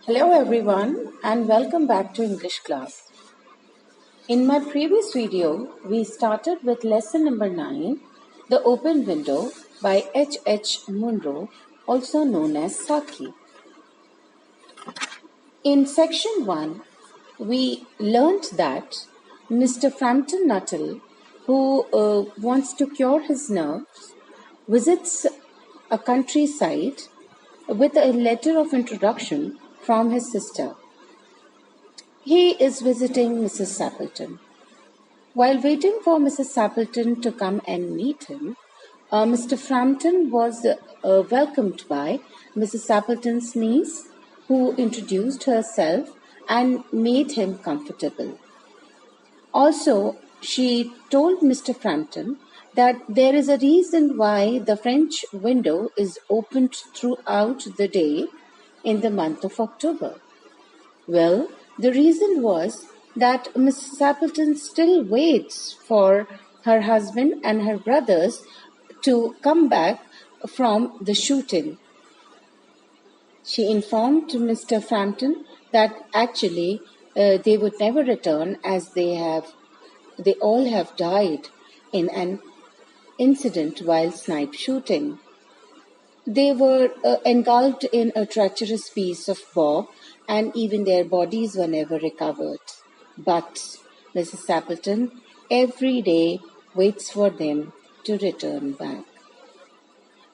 Hello everyone and welcome back to English class. In my previous video, we started with lesson number 9, The Open Window by H. Munro, also known as Saki. In section 1, we learnt that Mr. Frampton Nuttall, who wants to cure his nerves, visits a countryside with a letter of introduction from his sister. He is visiting Mrs. Sappleton. While waiting for Mrs. Sappleton to come and meet him, Mr. Frampton was welcomed by Mrs. Sappleton's niece, who introduced herself and made him comfortable. Also, she told Mr. Frampton that there is a reason why the French window is opened throughout the day in the month of October. Well, the reason was that Mrs. Sappleton still waits for her husband and her brothers to come back from the shooting. She informed Mr. Frampton that actually they would never return as they all have died in an incident while snipe shooting. They were engulfed in a treacherous piece of bog, and even their bodies were never recovered. But Mrs. Sappleton every day waits for them to return back.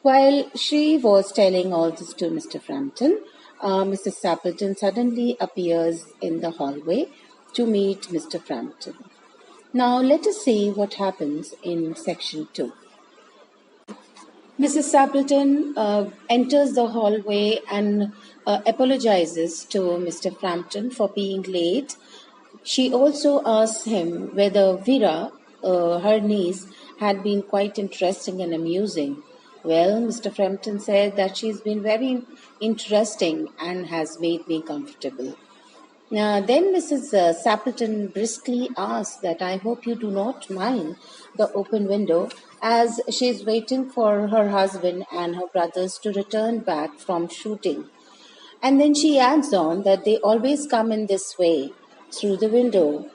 While she was telling all this to Mr. Frampton, Mrs. Sappleton suddenly appears in the hallway to meet Mr. Frampton. Now let us see what happens in section 2. Mrs. Sappleton enters the hallway and apologizes to Mr. Frampton for being late. She also asks him whether Vera, her niece, had been quite interesting and amusing. Well, Mr. Frampton said that she's been very interesting and has made me comfortable. Then Mrs. Sappleton briskly asks that I hope you do not mind the open window, as she is waiting for her husband and her brothers to return back from shooting. And then she adds on that they always come in this way, through the window.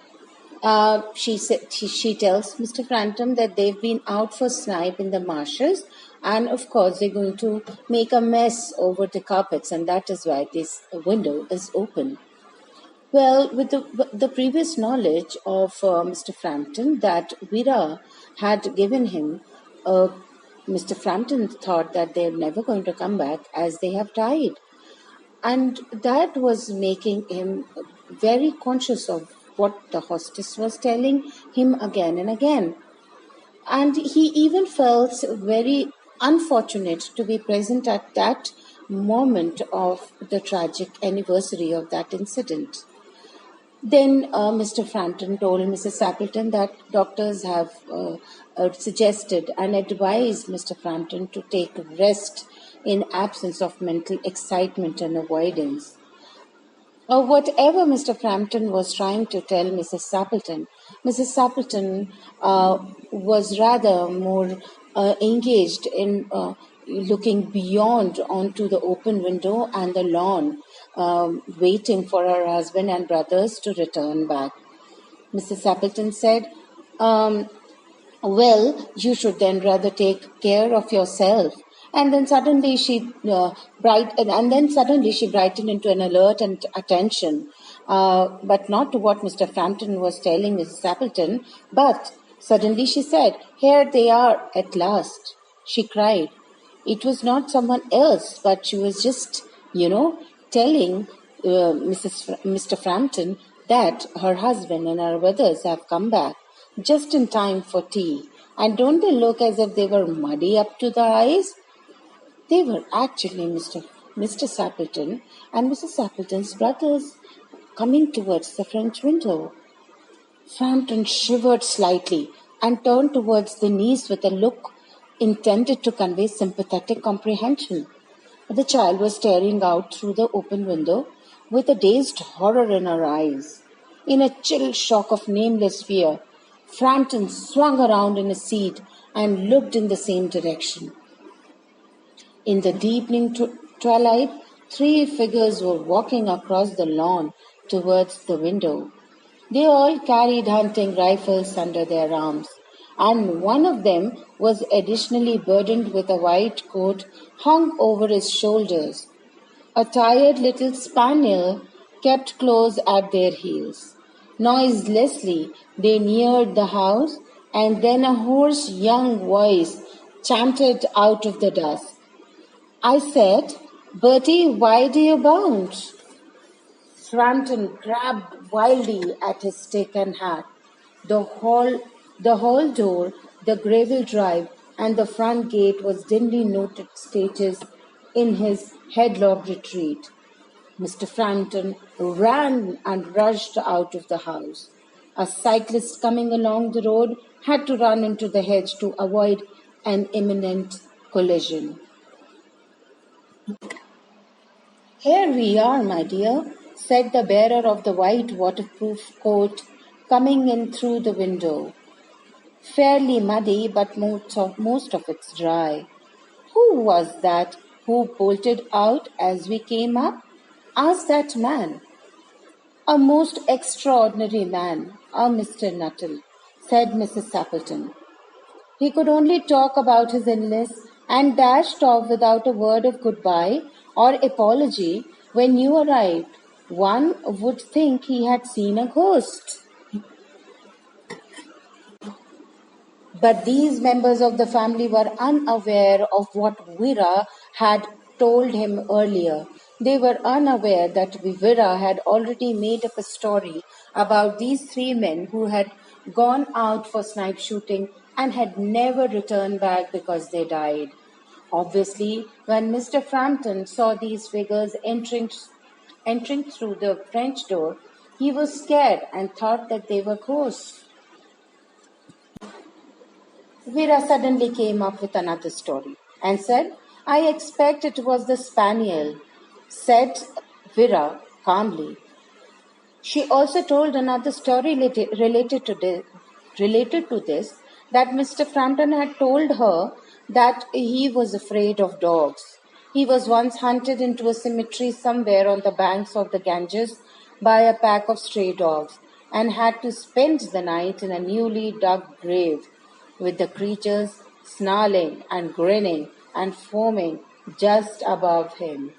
She tells Mr. Frampton that they've been out for snipe in the marshes, and of course they're going to make a mess over the carpets, and that is why this window is open. Well, with the previous knowledge of Mr. Frampton that Vera had given him, Mr. Frampton thought that they're never going to come back as they have died. And that was making him very conscious of what the hostess was telling him again and again. And he even felt very unfortunate to be present at that moment of the tragic anniversary of that incident. Then Mr. Frampton told Mrs. Sappleton that doctors have suggested and advised Mr. Frampton to take rest in absence of mental excitement and avoidance. Whatever Mr. Frampton was trying to tell Mrs. Sappleton was rather more engaged in looking beyond onto the open window and the lawn, waiting for her husband and brothers to return back. Mrs. Sappleton said, well, you should then rather take care of yourself. And then suddenly she brightened into an alert and attention, but not to what Mr. Frampton was telling Mrs. Sappleton. But suddenly she said, "Here they are at last!" She cried. It was not someone else, but she was just, telling Mr. Frampton that her husband and her brothers have come back just in time for tea. And don't they look as if they were muddy up to the eyes? They were actually Mr. Sappleton and Mrs. Sappleton's brothers coming towards the French window. Frampton shivered slightly and turned towards the niece with a look intended to convey sympathetic comprehension. The child was staring out through the open window with a dazed horror in her eyes. In a chill shock of nameless fear, Frampton swung around in his seat and looked in the same direction. In the deepening twilight, Three figures were walking across the lawn towards the window. They all carried hunting rifles under their arms, and one of them was additionally burdened with a white coat hung over his shoulders. A tired little spaniel kept close at their heels. Noiselessly they neared the house, and then a hoarse young voice chanted out of the dusk. I said, Bertie, why do you bounce? Frampton grabbed wildly at his stick and hat. The hall door, the gravel drive, and the front gate was dimly noted stages in his headlong retreat. Mr. Frampton ran and rushed out of the house. A cyclist coming along the road had to run into the hedge to avoid an imminent collision. Here we are, my dear, said the bearer of the white waterproof coat, coming in through the window. Fairly muddy, but most of it's dry. Who was that who bolted out as we came up? Asked that man. A most extraordinary man, Mr. Nuttall, said Mrs. Sappleton. He could only talk about his illness and dashed off without a word of goodbye or apology when you arrived. One would think he had seen a ghost. But these members of the family were unaware of what Vera had told him earlier. They were unaware that Vera had already made up a story about these three men who had gone out for snipe shooting and had never returned back because they died. Obviously, when Mr. Frampton saw these figures entering through the French door, he was scared and thought that they were ghosts. Vera suddenly came up with another story and said, I expect it was the spaniel, said Vera calmly. She also told another story related to this, that Mr. Frampton had told her that he was afraid of dogs. He was once hunted into a cemetery somewhere on the banks of the Ganges by a pack of stray dogs and had to spend the night in a newly dug grave, with the creatures snarling and grinning and foaming just above him,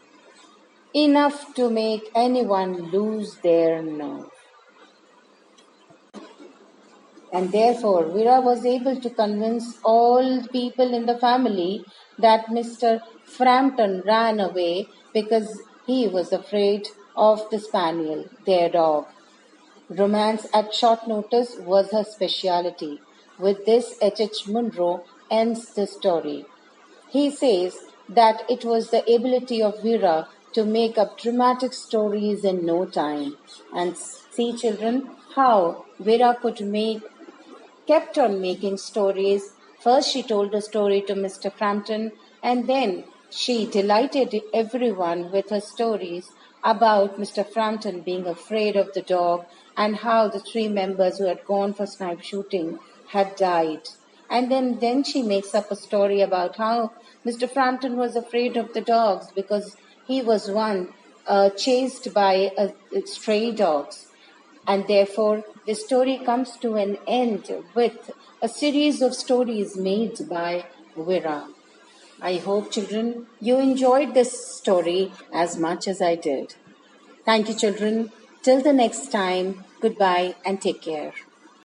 enough to make anyone lose their nerve. And therefore, Vera was able to convince all people in the family that Mr. Frampton ran away because he was afraid of the spaniel, their dog. Romance at short notice was her speciality. With this, H. Munro ends the story. He says that it was the ability of Vera to make up dramatic stories in no time. And see, children, how Vera kept on making stories. First, she told a story to Mr. Frampton, and then she delighted everyone with her stories about Mr. Frampton being afraid of the dog and how the three members who had gone for snipe shooting had died. And then she makes up a story about how Mr. Frampton was afraid of the dogs because he was one chased by stray dogs. And therefore, the story comes to an end with a series of stories made by Vera. I hope, children, you enjoyed this story as much as I did. Thank you, children. Till the next time, goodbye and take care.